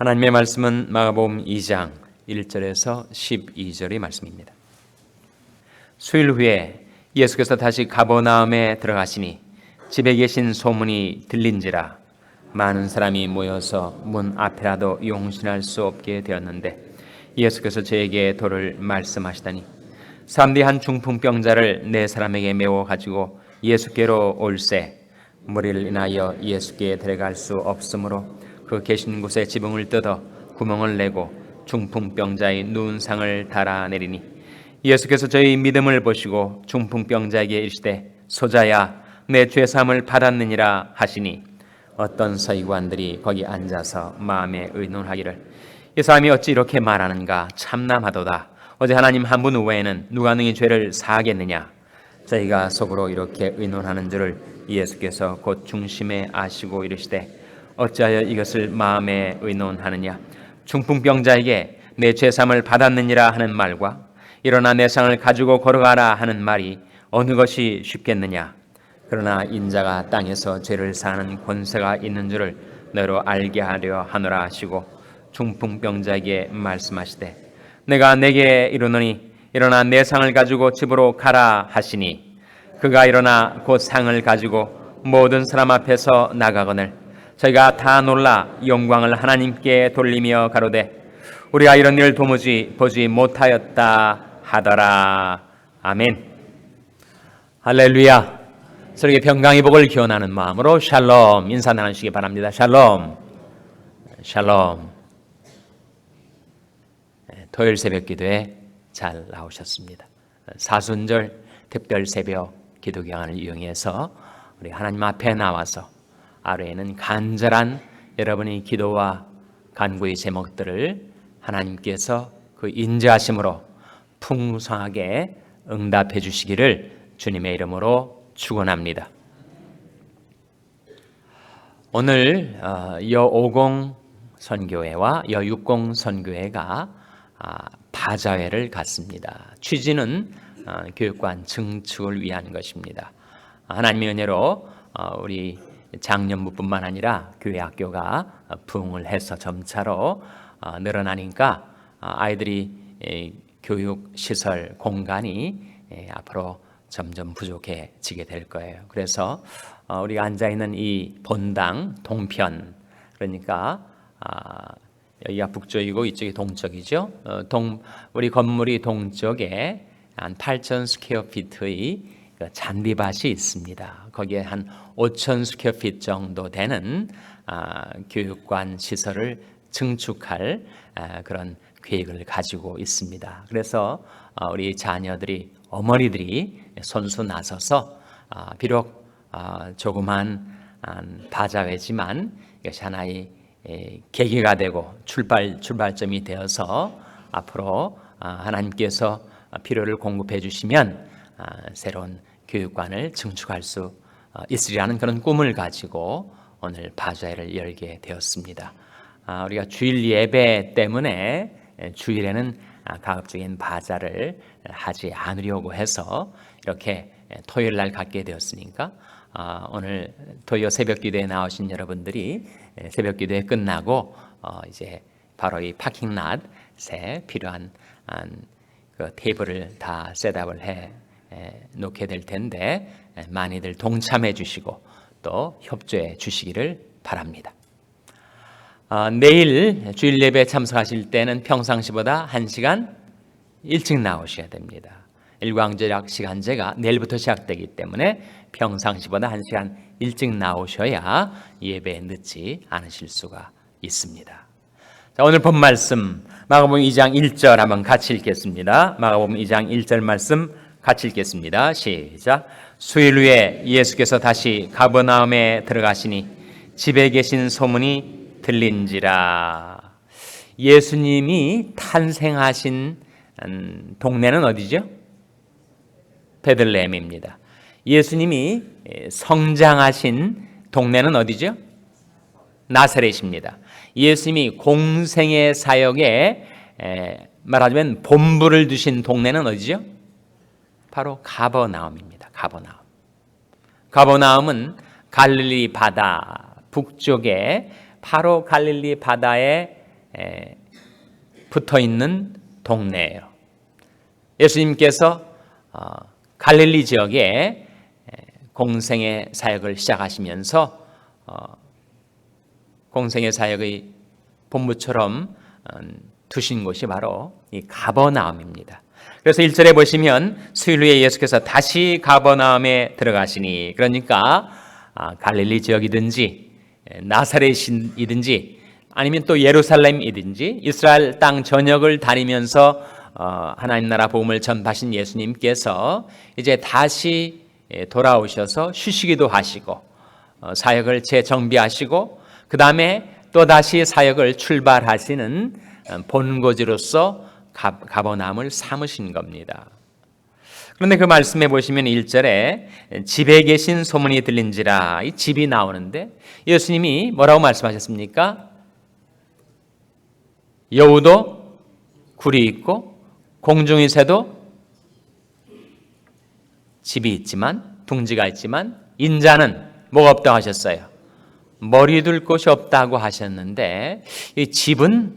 하나님의 말씀은 마가복음 2장 1절에서 12절의 말씀입니다. 수일 후에 예수께서 다시 가버나움에 들어가시니 집에 계신 소문이 들린지라 많은 사람이 모여서 문 앞이라도 용신할 수 없게 되었는데 예수께서 저에게 도를 말씀하시다니 사람들이 한 중풍병자를 네 사람에게 메워 가지고 예수께로 올세 무리를 인하여 예수께 데려갈 수 없으므로 그 계신 곳에 지붕을 뜯어 구멍을 내고 중풍병자의 누운 상을 달아내리니 예수께서 저희 믿음을 보시고 중풍병자에게 이르시되 소자야 내 죄사함을 받았느니라 하시니 어떤 서기관들이 거기 앉아서 마음에 의논하기를 이 사람이 어찌 이렇게 말하는가 참남하도다. 어제 하나님 한 분 외에는 누가 능히 죄를 사하겠느냐. 저희가 속으로 이렇게 의논하는 줄을 예수께서 곧 중심에 아시고 이르시되 어찌하여 이것을 마음에 의논하느냐. 중풍병자에게 내 죄사함을 받았느니라 하는 말과 일어나 내 상을 가지고 걸어가라 하는 말이 어느 것이 쉽겠느냐. 그러나 인자가 땅에서 죄를 사하는 권세가 있는 줄을 너로 알게 하려 하노라 하시고 중풍병자에게 말씀하시되 내가 내게 이르노니 일어나 내 상을 가지고 집으로 가라 하시니 그가 일어나 곧 상을 가지고 모든 사람 앞에서 나가거늘 저희가 다 놀라 영광을 하나님께 돌리며 가로되 우리가 이런 일을 도무지 보지 못하였다 하더라. 아멘. 할렐루야. 서로에게 평강의 복을 기원하는 마음으로 샬롬 인사 나누시기 바랍니다. 샬롬. 샬롬. 토요일 새벽 기도에 잘 나오셨습니다. 사순절 특별 새벽 기도 기간을 이용해서 우리 하나님 앞에 나와서 하루에는 간절한 여러분의 기도와 간구의 제목들을 하나님께서 그 인자하심으로 풍성하게 응답해 주시기를 주님의 이름으로 축원합니다. 오늘 여50 선교회와 여60 선교회가 바자회를 갖습니다. 취지는 교육관 증축을 위한 것입니다. 하나님의 은혜로 우리 장년부뿐만 아니라 교회 학교가 부흥을 해서 점차로 늘어나니까 아이들이 교육시설 공간이 앞으로 점점 부족해지게 될 거예요. 그래서 우리가 앉아있는 이 본당 동편, 그러니까 여기가 북쪽이고 이쪽이 동쪽이죠. 우리 건물이 동쪽에 한 8,000 스퀘어 피트의 잔디밭이 있습니다. 거기에 한 5,000 스퀘어 피트 정도 되는 교육관 시설을 증축할 그런 계획을 가지고 있습니다. 그래서 우리 자녀들이 어머니들이 손수 나서서 비록 조그만 바자회지만 이것이 하나의 계기가 되고 출발점이 되어서 앞으로 하나님께서 필요를 공급해 주시면 새로운 교육관을 증축할 수 있으리라는 그런 꿈을 가지고 오늘 바자회를 열게 되었습니다. 우리가 주일 예배 때문에 주일에는 가급적인 바자를 하지 않으려고 해서 이렇게 토요일 날 갖게 되었으니까 오늘 토요 새벽 기도에 나오신 여러분들이 새벽 기도에 끝나고 이제 바로 이 파킹랏에 필요한 그 테이블을 다 셋업을 해 놓게 될 텐데 많이들 동참해 주시고 또 협조해 주시기를 바랍니다. 내일 주일 예배에 참석하실 때는 평상시보다 1시간 일찍 나오셔야 됩니다. 일광절약 시간제가 내일부터 시작되기 때문에 평상시보다 1시간 일찍 나오셔야 예배에 늦지 않으실 수가 있습니다. 자, 오늘 본 말씀 마가복음 2장 1절 한번 같이 읽겠습니다. 마가복음 2장 1절 말씀 같이 읽겠습니다. 시작. 수일 후에 예수께서 다시 가버나움에 들어가시니 집에 계신 소문이 들린지라. 예수님이 탄생하신 동네는 어디죠? 베들레헴입니다. 예수님이 성장하신 동네는 어디죠? 나사렛입니다. 예수님이 공생의 사역에 말하자면 본부를 두신 동네는 어디죠? 바로 가버나움입니다. 가버나움은 갈릴리 바다 북쪽에 바로 갈릴리 바다의 붙어 있는 동네예요. 예수님께서 갈릴리 지역에 공생의 사역을 시작하시면서 공생의 사역의 본부처럼 두신 곳이 바로 이 가버나움입니다. 그래서 1절에 보시면 수일 후에 예수께서 다시 가버나움에 들어가시니, 그러니까 갈릴리 지역이든지 나사렛이든지 아니면 또 예루살렘이든지 이스라엘 땅 전역을 다니면서 하나님 나라 복음을 전파하신 예수님께서 이제 다시 돌아오셔서 쉬시기도 하시고 사역을 재정비하시고 그 다음에 또 다시 사역을 출발하시는 본고지로서 가버나움을 삼으신 겁니다. 그런데 그 말씀에 보시면 1절에 집에 계신 소문이 들린지라, 이 집이 나오는데 예수님이 뭐라고 말씀하셨습니까? 여우도 굴이 있고 공중의 새도 집이 있지만, 둥지가 있지만 인자는 뭐가 없다고 하셨어요? 머리 둘 곳이 없다고 하셨는데, 이 집은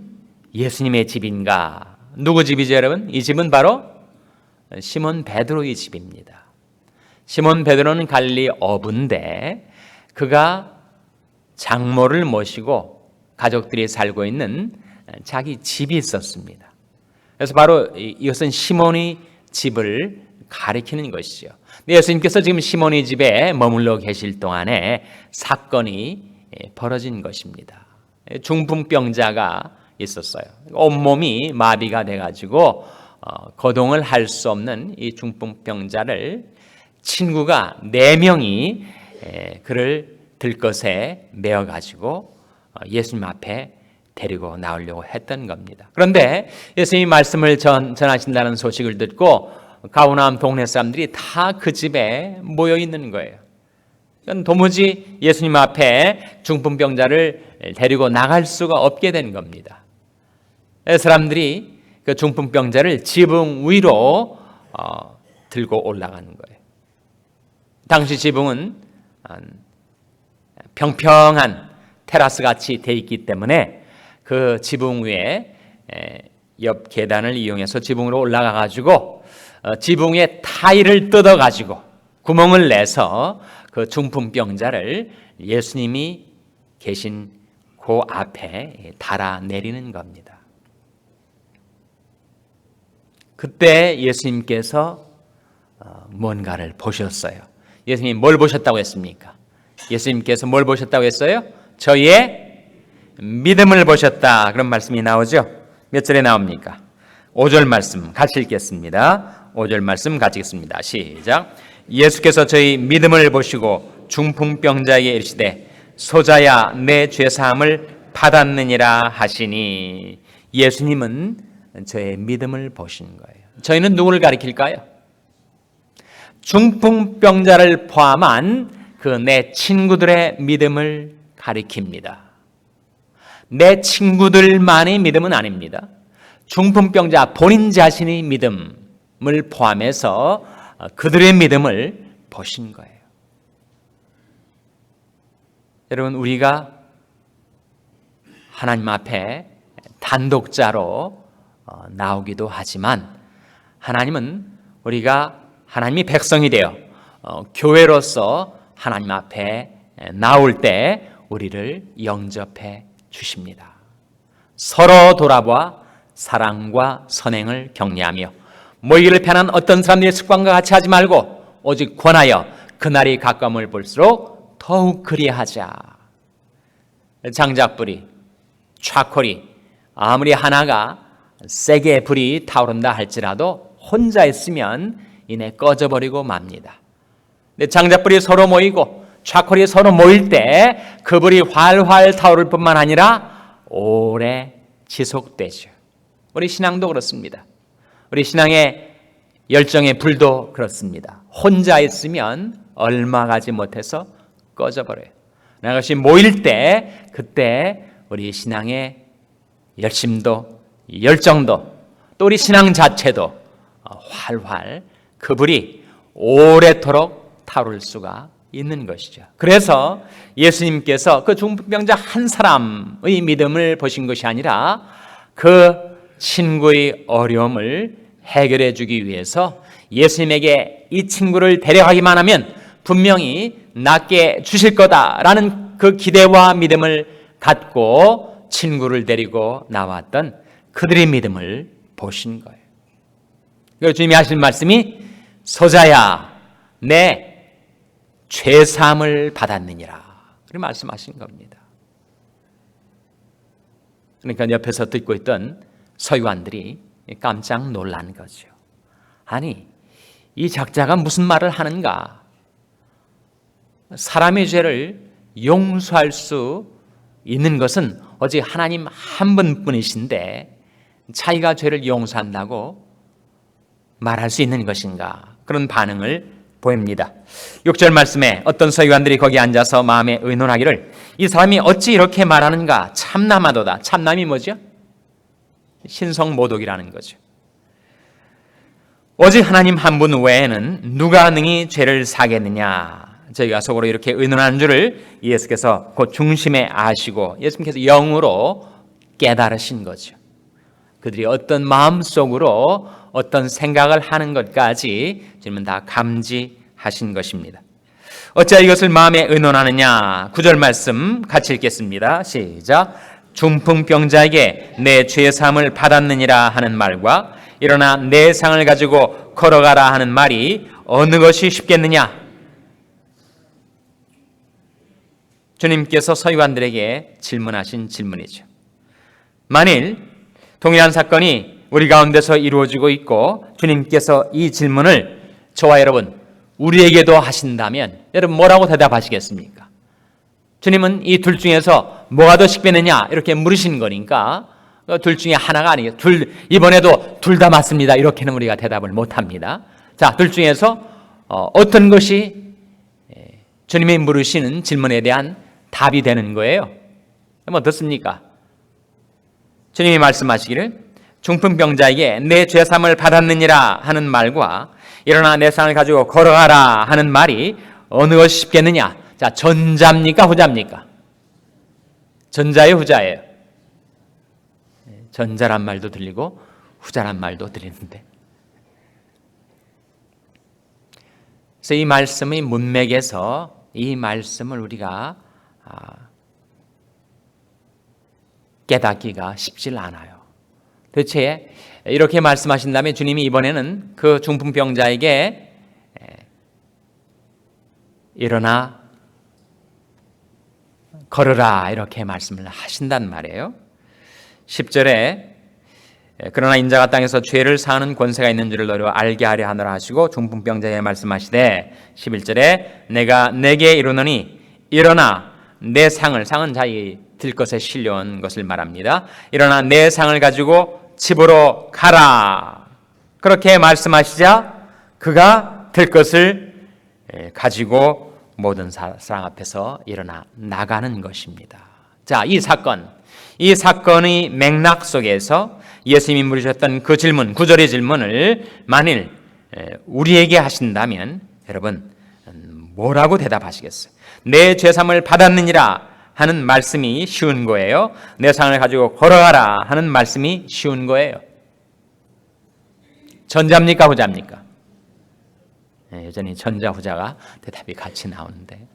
예수님의 집인가? 누구 집이죠, 여러분? 이 집은 바로 시몬 베드로의 집입니다. 시몬 베드로는 갈릴리 어부인데 그가 장모를 모시고 가족들이 살고 있는 자기 집이 있었습니다. 그래서 바로 이것은 시몬의 집을 가리키는 것이죠. 예수님께서 지금 시몬의 집에 머물러 계실 동안에 사건이 벌어진 것입니다. 중풍병자가 있었어요. 온몸이 마비가 돼가지고 거동을 할 수 없는 이 중풍병자를 친구가 4명이 그를 들것에 메어가지고 예수님 앞에 데리고 나오려고 했던 겁니다. 그런데 예수님이 말씀을 전하신다는 소식을 듣고 가버나움 동네 사람들이 다 그 집에 모여 있는 거예요. 도무지 예수님 앞에 중풍병자를 데리고 나갈 수가 없게 된 겁니다. 사람들이 그 중풍병자를 지붕 위로 들고 올라가는 거예요. 당시 지붕은 평평한 테라스 같이 돼 있기 때문에 그 지붕 위에 옆 계단을 이용해서 지붕으로 올라가 가지고 지붕에 타일을 뜯어 가지고 구멍을 내서 그 중풍병자를 예수님이 계신 그 앞에 달아 내리는 겁니다. 그때 예수님께서 뭔가를 보셨어요. 예수님이 뭘 보셨다고 했습니까? 예수님께서 뭘 보셨다고 했어요? 저희의 믿음을 보셨다. 그런 말씀이 나오죠. 몇 절에 나옵니까? 5절 말씀 같이 읽겠습니다. 5절 말씀 같이 읽습니다. 시작. 예수께서 저희 믿음을 보시고 중풍병자에게 이르시되 소자야 내 죄사함을 받았느니라 하시니, 예수님은 저의 믿음을 보신 거예요. 저희는 누구를 가리킬까요? 중풍병자를 포함한 그 내 친구들의 믿음을 가리킵니다. 내 친구들만의 믿음은 아닙니다. 중풍병자 본인 자신의 믿음을 포함해서 그들의 믿음을 보신 거예요. 여러분, 우리가 하나님 앞에 단독자로 나오기도 하지만 하나님은 우리가 하나님이 백성이 되어 교회로서 하나님 앞에 나올 때 우리를 영접해 주십니다. 서로 돌아보아 사랑과 선행을 격려하며 모이기를 편한 어떤 사람들의 습관과 같이 하지 말고 오직 권하여 그날이 가까움을 볼수록 더욱 그리하자. 장작불이, 촤콜이 아무리 하나가 세게 불이 타오른다 할지라도 혼자 있으면 이내 꺼져버리고 맙니다. 근데 장작불이 서로 모이고 촤콜이 서로 모일 때 그 불이 활활 타오를 뿐만 아니라 오래 지속되죠. 우리 신앙도 그렇습니다. 우리 신앙의 열정의 불도 그렇습니다. 혼자 있으면 얼마 가지 못해서 꺼져버려요. 그것이 모일 때 그때 우리 신앙의 열심도 열정도 또 우리 신앙 자체도 활활 그 불이 오래도록 타오를 수가 있는 것이죠. 그래서 예수님께서 그 중풍병자 한 사람의 믿음을 보신 것이 아니라 그 친구의 어려움을 해결해 주기 위해서 예수님에게 이 친구를 데려가기만 하면 분명히 낫게 주실 거다라는 그 기대와 믿음을 갖고 친구를 데리고 나왔던 그들의 믿음을 보신 거예요. 그래서 주님이 하신 말씀이 소자야 내 죄사함을 받았느니라 그렇게 말씀하신 겁니다. 그러니까 옆에서 듣고 있던 서기관들이 깜짝 놀란 거죠. 아니 이 작자가 무슨 말을 하는가? 사람의 죄를 용서할 수 있는 것은 오직 하나님 한 분뿐이신데 자기가 죄를 용서한다고 말할 수 있는 것인가? 그런 반응을 보입니다. 6절 말씀에 어떤 서기관들이 거기 앉아서 마음에 의논하기를 이 사람이 어찌 이렇게 말하는가? 참남하도다. 참남이 뭐죠? 신성모독이라는 거죠. 오직 하나님 한 분 외에는 누가 능히 죄를 사겠느냐? 저희가 속으로 이렇게 의논하는 줄을 예수께서 그 중심에 아시고 예수님께서 영으로 깨달으신 거죠. 그들이 어떤 마음속으로 어떤 생각을 하는 것까지 주님은 다 감지하신 것입니다. 어찌 이것을 마음에 의논하느냐? 9절 말씀 같이 읽겠습니다. 시작. 중풍병자에게 내 죄사함을 받았느니라 하는 말과 일어나 내 상을 가지고 걸어가라 하는 말이 어느 것이 쉽겠느냐? 주님께서 서기관들에게 질문하신 질문이죠. 만일 동일한 사건이 우리 가운데서 이루어지고 있고 주님께서 이 질문을 저와 여러분 우리에게도 하신다면 여러분 뭐라고 대답하시겠습니까? 주님은 이 둘 중에서 뭐가 더 쉽겠느냐 이렇게 물으신 거니까 둘 중에 하나가 아니에요. 이번에도 둘 다 맞습니다. 이렇게는 우리가 대답을 못합니다. 자, 둘 중에서 어떤 것이 주님이 물으시는 질문에 대한 답이 되는 거예요. 그럼 어떻습니까? 주님이 말씀하시기를 중풍병자에게 내 죄사함을 받았느니라 하는 말과 일어나 내 상을 가지고 걸어가라 하는 말이 어느 것이 쉽겠느냐? 자, 전자입니까? 후자입니까? 전자예요? 후자예요? 전자란 말도 들리고 후자란 말도 들리는데 그래서 이 말씀의 문맥에서 이 말씀을 우리가 깨닫기가 쉽지 않아요. 대체 이렇게 말씀하신 다음에 주님이 이번에는 그 중풍병자에게 일어나 걸으라 이렇게 말씀을 하신단 말이에요. 10절에 그러나 인자가 땅에서 죄를 사하는 권세가 있는 줄을 너희로 알게 하려 하노라 하시고 중풍병자에게 말씀하시되 11절에 내가 내게 이르노니 일어나 내 상을 상은 자기 들 것에 실려온 것을 말합니다. 일어나 내 상을 가지고 집으로 가라. 그렇게 말씀하시자 그가 들 것을 가지고 모든 사람 앞에서 일어나 나가는 것입니다. 자, 이 사건의 맥락 속에서 예수님이 물으셨던 그 질문, 9절의 질문을 만일 우리에게 하신다면 여러분 뭐라고 대답하시겠어요? 내 죄사함을 받았느니라 하는 말씀이 쉬운 거예요. 내 상을 가지고 걸어가라 하는 말씀이 쉬운 거예요. 전자입니까? 후자입니까? 여전히 전자, 후자가 대답이 같이 나오는데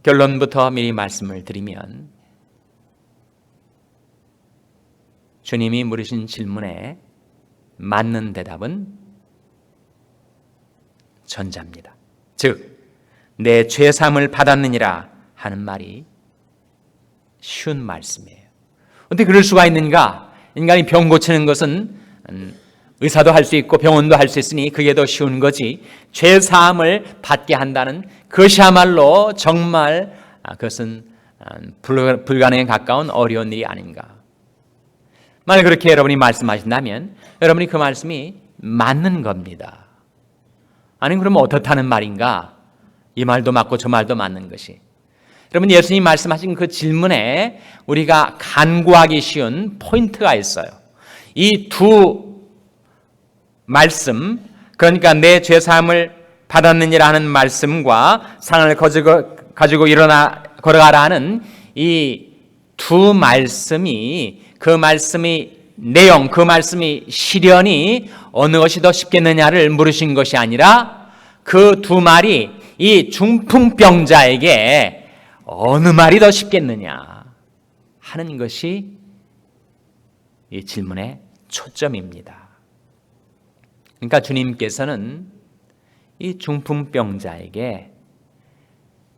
결론부터 미리 말씀을 드리면 주님이 물으신 질문에 맞는 대답은 전자입니다. 즉 내 죄사함을 받았느니라 하는 말이 쉬운 말씀이에요. 어떻게 그럴 수가 있는가? 인간이 병 고치는 것은 의사도 할 수 있고 병원도 할 수 있으니 그게 더 쉬운 거지 죄사함을 받게 한다는 그것이야말로 정말 그것은 불가능에 가까운 어려운 일이 아닌가. 만약 그렇게 여러분이 말씀하신다면 여러분이 그 말씀이 맞는 겁니다. 아니 그러면 어떻다는 말인가? 이 말도 맞고 저 말도 맞는 것이. 여러분 예수님이 말씀하신 그 질문에 우리가 간구하기 쉬운 포인트가 있어요. 이 두 말씀, 그러니까 내 죄사함을 받았느니라 하는 말씀과 상을 가지고 걸어가라 하는 이 두 말씀이, 그 말씀의 내용, 그 말씀의 실현이 어느 것이 더 쉽겠느냐를 물으신 것이 아니라 그 두 말이 이 중풍병자에게 어느 말이 더 쉽겠느냐 하는 것이 이 질문의 초점입니다. 그러니까 주님께서는 이 중풍병자에게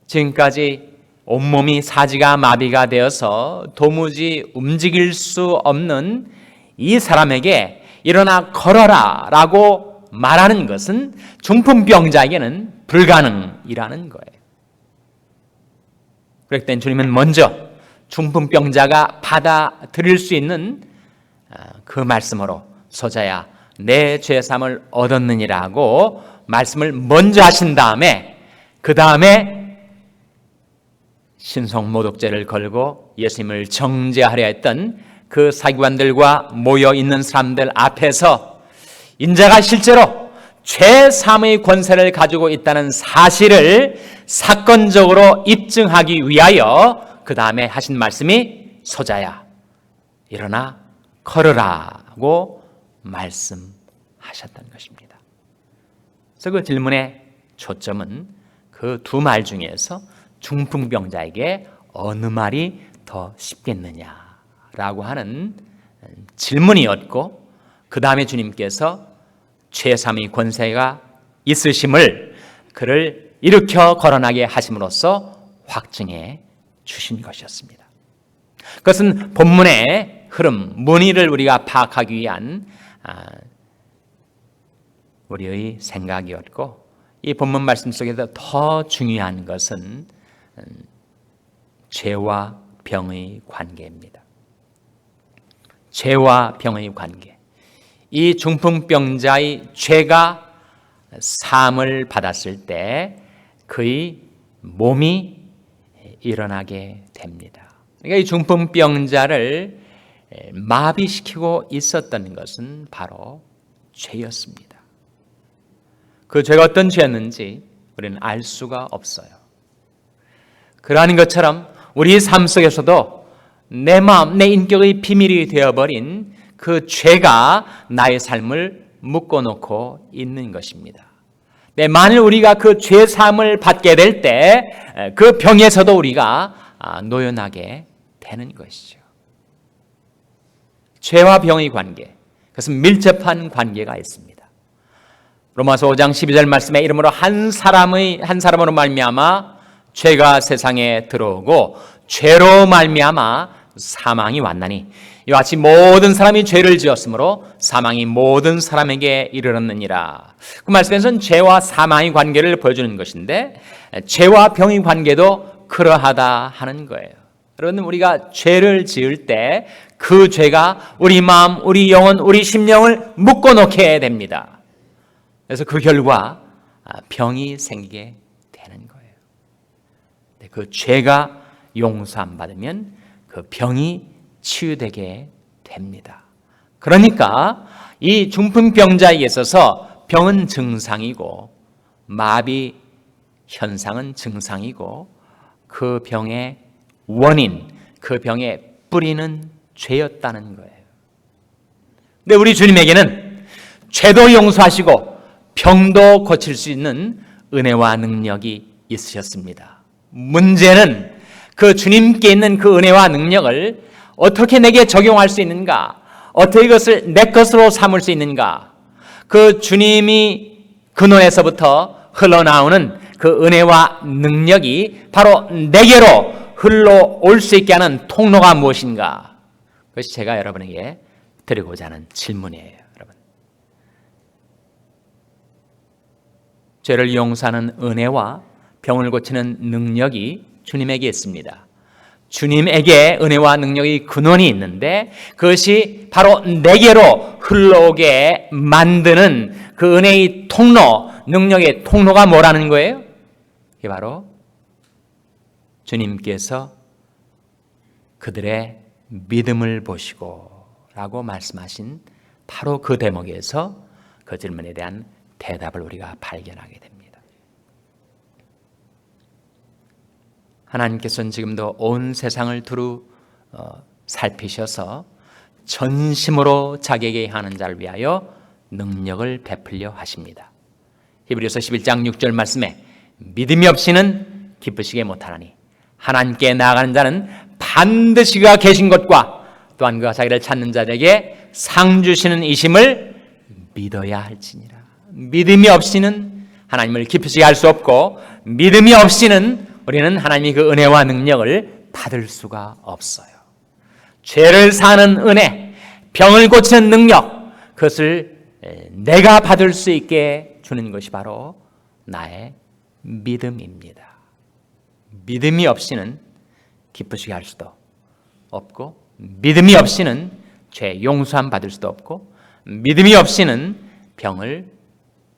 지금까지 온몸이 사지가 마비가 되어서 도무지 움직일 수 없는 이 사람에게 일어나 걸어라 라고 말하는 것은 중풍병자에게는 불가능이라는 거예요. 그럴 땐 주님은 먼저 중풍병자가 받아들일 수 있는 그 말씀으로 소자야 내 죄사함을 얻었느니라고 말씀을 먼저 하신 다음에 그 다음에 신성모독죄를 걸고 예수님을 정죄하려 했던 그 사기관들과 모여있는 사람들 앞에서 인자가 실제로 죄사함의 권세를 가지고 있다는 사실을 사건적으로 입증하기 위하여 그 다음에 하신 말씀이 소자야 일어나 걸으라고 말씀하셨던 것입니다. 그래서 그 질문의 초점은 그 두 말 중에서 중풍병자에게 어느 말이 더 쉽겠느냐라고 하는 질문이었고 그 다음에 주님께서 죄사함의 권세가 있으심을 그를 일으켜 거론하게 하심으로써 확증해 주신 것이었습니다. 그것은 본문의 흐름, 문의를 우리가 파악하기 위한 우리의 생각이었고 이 본문 말씀 속에서 더 중요한 것은 죄와 병의 관계입니다. 죄와 병의 관계. 이 중풍병자의 죄가 사함을 받았을 때 그의 몸이 일어나게 됩니다. 그러니까 이 중풍병자를 마비시키고 있었던 것은 바로 죄였습니다. 그 죄가 어떤 죄였는지 우리는 알 수가 없어요. 그러한 것처럼 우리 삶 속에서도 내 마음, 내 인격의 비밀이 되어버린 그 죄가 나의 삶을 묶어놓고 있는 것입니다. 만일 우리가 그 죄 사함을 받게 될 때 그 병에서도 우리가 노연하게 되는 것이죠. 죄와 병의 관계, 그것은 밀접한 관계가 있습니다. 로마서 5장 12절 말씀에 이러므로 한 사람으로 말미암아 죄가 세상에 들어오고 죄로 말미암아 사망이 왔나니 이와 같이 모든 사람이 죄를 지었으므로 사망이 모든 사람에게 이르렀느니라. 그 말씀에서는 죄와 사망의 관계를 보여주는 것인데 죄와 병의 관계도 그러하다 하는 거예요. 여러분, 우리가 죄를 지을 때 그 죄가 우리 마음, 우리 영혼, 우리 심령을 묶어놓게 됩니다. 그래서 그 결과 병이 생기게 되는 거예요. 그 죄가 용서 안 받으면 그 병이 치유되게 됩니다. 그러니까 이 중풍병자에게 있어서 병은 증상이고 마비 현상은 증상이고 그 병의 원인, 그 병의 뿌리는 죄였다는 거예요. 근데 우리 주님에게는 죄도 용서하시고 병도 고칠 수 있는 은혜와 능력이 있으셨습니다. 문제는 그 주님께 있는 그 은혜와 능력을 어떻게 내게 적용할 수 있는가? 어떻게 이것을 내 것으로 삼을 수 있는가? 그 주님이 근원에서부터 흘러나오는 그 은혜와 능력이 바로 내게로 흘러올 수 있게 하는 통로가 무엇인가? 그것이 제가 여러분에게 드리고자 하는 질문이에요. 여러분, 죄를 용서하는 은혜와 병을 고치는 능력이 주님에게 있습니다. 주님에게 은혜와 능력의 근원이 있는데 그것이 바로 내게로 흘러오게 만드는 그 은혜의 통로, 능력의 통로가 뭐라는 거예요? 그게 바로 주님께서 그들의 믿음을 보시고 라고 말씀하신 바로 그 대목에서 그 질문에 대한 대답을 우리가 발견하게 됩니다. 하나님께서는 지금도 온 세상을 두루 살피셔서 전심으로 자기에게 하는 자를 위하여 능력을 베풀려 하십니다. 히브리서 11장 6절 말씀에 믿음이 없이는 기쁘시게 못하나니 하나님께 나아가는 자는 반드시 그가 계신 것과 또한 그가 자기를 찾는 자에게 상 주시는 이심을 믿어야 할지니라. 믿음이 없이는 하나님을 기쁘시게 할 수 없고, 믿음이 없이는 우리는 하나님의 그 은혜와 능력을 받을 수가 없어요. 죄를 사는 은혜, 병을 고치는 능력, 그것을 내가 받을 수 있게 주는 것이 바로 나의 믿음입니다. 믿음이 없이는 기쁘시게 할 수도 없고, 믿음이 없이는 죄 용서함 받을 수도 없고, 믿음이 없이는 병을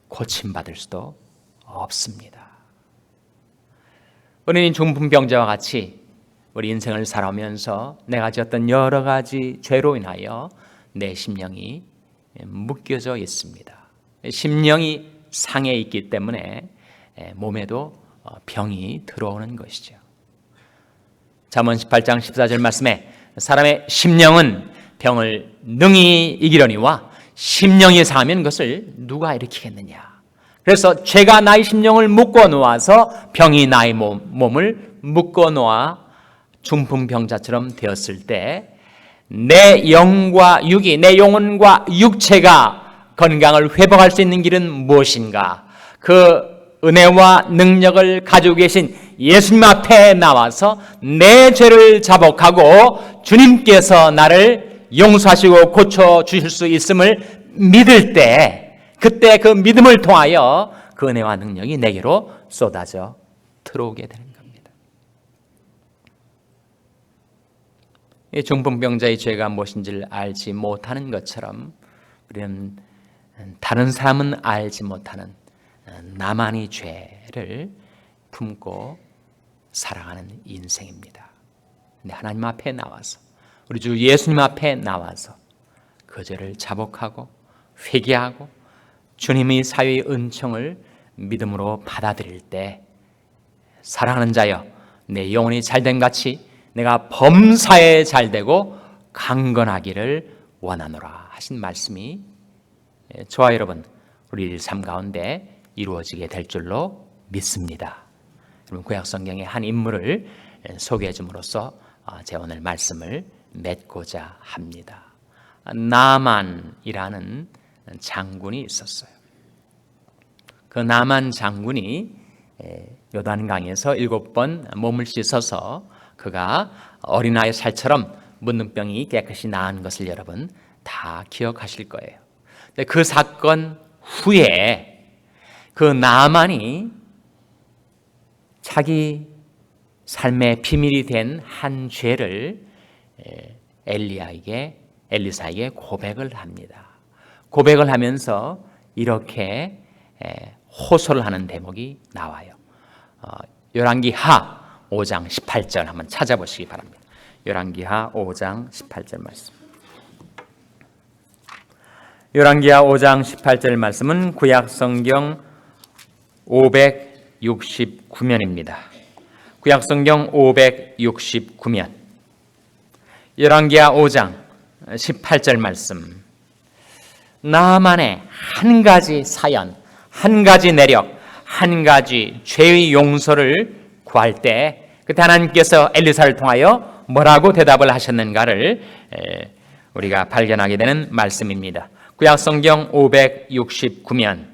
고침받을 수도 없습니다. 우리는 중풍병자와 같이 우리 인생을 살아오면서 내가 지었던 여러 가지 죄로 인하여 내 심령이 묶여져 있습니다. 심령이 상해 있기 때문에 몸에도 병이 들어오는 것이죠. 잠언 18장 14절 말씀에 사람의 심령은 병을 능히 이기려니와 심령이 상하면 그것을 누가 일으키겠느냐. 그래서 죄가 나의 심령을 묶어 놓아서 병이 나의 몸을 묶어 놓아 중풍병자처럼 되었을 때 내 영과 육이, 내 영혼과 육체가 건강을 회복할 수 있는 길은 무엇인가? 그 은혜와 능력을 가지고 계신 예수님 앞에 나와서 내 죄를 자복하고 주님께서 나를 용서하시고 고쳐주실 수 있음을 믿을 때, 그때 그 믿음을 통하여 그 은혜와 능력이 내게로 쏟아져 들어오게 되는 겁니다. 이 중풍병자의 죄가 무엇인지를 알지 못하는 것처럼 우리는 다른 사람은 알지 못하는 나만의 죄를 품고 살아가는 인생입니다. 근데 하나님 앞에 나와서, 우리 주 예수님 앞에 나와서 그 죄를 자복하고 회개하고 주님의 사유의 은총을 믿음으로 받아들일 때, 사랑하는 자여 내 영혼이 잘된 같이 내가 범사에 잘되고 강건하기를 원하노라 하신 말씀이 저와 여러분 우리 삶 가운데 이루어지게 될 줄로 믿습니다. 여러분, 구약성경의 한 인물을 소개해 줌으로써 제 오늘 말씀을 맺고자 합니다. 나만이라는 장군이 있었어요. 그 나만 장군이 요단강에서 7번 몸을 씻어서 그가 어린아이 살처럼 문둥병이 깨끗이 나은 것을 여러분 다 기억하실 거예요. 그 사건 후에 그 나만이 자기 삶의 비밀이 된 한 죄를 엘리사에게 고백을 합니다. 고백을 하면서 이렇게 호소를 하는 대목이 나와요. 열왕기하 5장 18절 한번 찾아보시기 바랍니다. 열왕기하 5장 18절 말씀. 열왕기하 5장 18절 말씀은 구약성경 569면입니다. 구약성경 569면 열왕기하 5장 18절 말씀. 나만의 한 가지 사연, 한 가지 내력, 한 가지 죄의 용서를 구할 때 그때 하나님께서 엘리사를 통하여 뭐라고 대답을 하셨는가를 우리가 발견하게 되는 말씀입니다. 구약성경 569면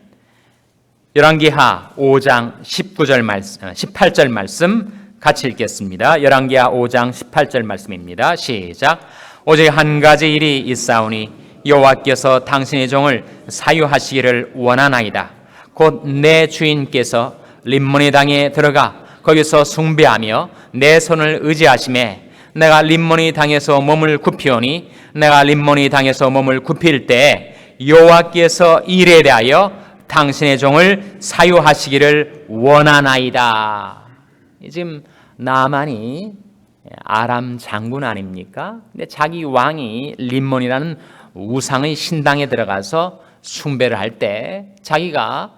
열왕기하 5장 19절 말씀, 18절 말씀 같이 읽겠습니다. 열왕기하 5장 18절 말씀입니다. 시작. 오직 한 가지 일이 있사오니 여호와께서 당신의 종을 사유하시기를 원하나이다. 곧 내 주인께서 림몬의 땅에 들어가 거기서 숭배하며 내 손을 의지하심에 내가 림몬의 땅에서 몸을 굽히오니 내가 림몬의 땅에서 몸을 굽힐 때 여호와께서 일에 대하여 당신의 종을 사유하시기를 원하나이다. 지금 나만이 아람 장군 아닙니까? 근데 자기 왕이 림몬이라는 우상의 신당에 들어가서 숭배를 할 때 자기가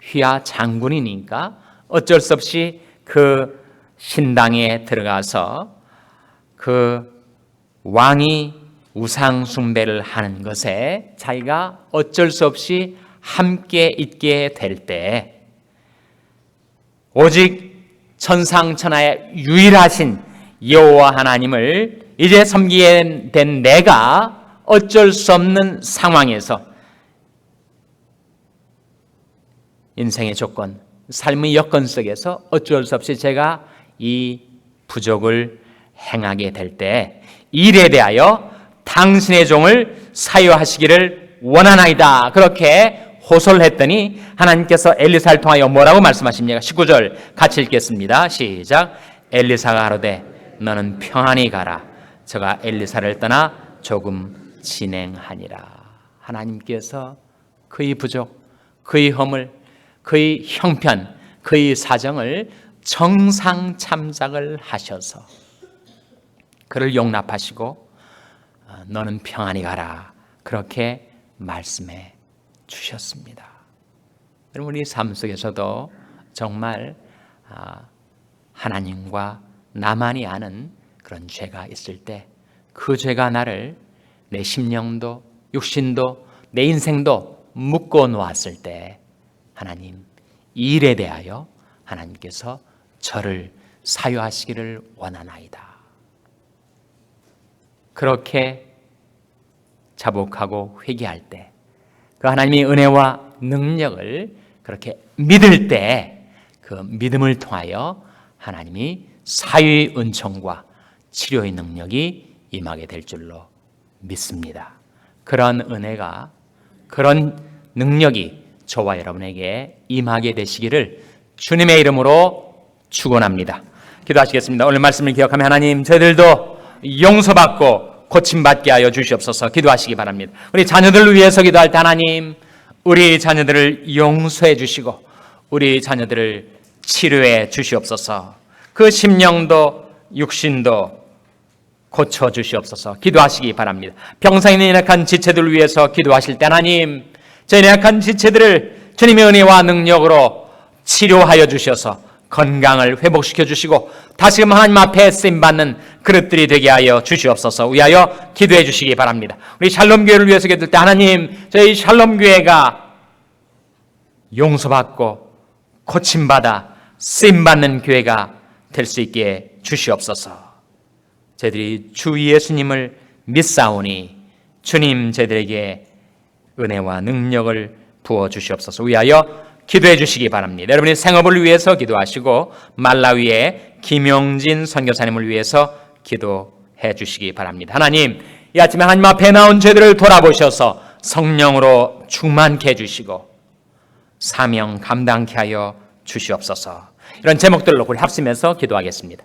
휘하 장군이니까 어쩔 수 없이 그 신당에 들어가서 그 왕이 우상 숭배를 하는 것에 자기가 어쩔 수 없이 함께 있게 될 때 오직 천상천하의 유일하신 여호와 하나님을 이제 섬기게 된 내가 어쩔 수 없는 상황에서 인생의 조건, 삶의 여건 속에서 어쩔 수 없이 제가 이 부족을 행하게 될 때 일에 대하여 당신의 종을 사유하시기를 원하나이다. 그렇게 호소를 했더니 하나님께서 엘리사를 통하여 뭐라고 말씀하십니까? 19절 같이 읽겠습니다. 시작. 엘리사가 가로되 너는 평안히 가라. 저가 엘리사를 떠나 조금 진행하니라. 하나님께서 그의 부족, 그의 허물, 그의 형편, 그의 사정을 정상 참작을 하셔서 그를 용납하시고 너는 평안히 가라. 그렇게 말씀해 주셨습니다. 여러분, 우리 삶 속에서도 정말 하나님과 나만이 아는 그런 죄가 있을 때 그 죄가 나를 내 심령도 육신도 내 인생도 묶어 놓았을 때 하나님, 이 일에 대하여 하나님께서 저를 사유하시기를 원하나이다. 그렇게 자복하고 회개할 때 그 하나님의 은혜와 능력을 그렇게 믿을 때 그 믿음을 통하여 하나님이 사유의 은총과 치료의 능력이 임하게 될 줄로 믿습니다. 그런 은혜가, 그런 능력이 저와 여러분에게 임하게 되시기를 주님의 이름으로 축원합니다. 기도하시겠습니다. 오늘 말씀을 기억하며 하나님, 저희들도 용서받고 고침받게 하여 주시옵소서. 기도하시기 바랍니다. 우리 자녀들을 위해서 기도할 때 하나님, 우리 자녀들을 용서해 주시고 우리 자녀들을 치료해 주시옵소서. 그 심령도 육신도 고쳐 주시옵소서. 기도하시기 바랍니다. 병상에 있는 연약한 지체들을 위해서 기도하실 때 하나님, 저희 연약한 지체들을 주님의 은혜와 능력으로 치료하여 주셔서 건강을 회복시켜 주시고 다시금 하나님 앞에 쓰임받는 그릇들이 되게 하여 주시옵소서. 위하여 기도해 주시기 바랍니다. 우리 샬롬교회를 위해서 기도할 때 하나님, 저희 샬롬교회가 용서받고 고침받아 쓰임받는 교회가 될 수 있게 주시옵소서. 저희들이 주 예수님을 믿사오니 주님 저희들에게 은혜와 능력을 부어 주시옵소서. 위하여 기도해 주시기 바랍니다. 여러분의 생업을 위해서 기도하시고 말라위의 김용진 선교사님을 위해서 기도해 주시기 바랍니다. 하나님, 이 아침에 하나님 앞에 나온 죄들을 돌아보셔서 성령으로 충만케 해주시고 사명 감당케 하여 주시옵소서. 이런 제목들로 우리 합심해서 기도하겠습니다.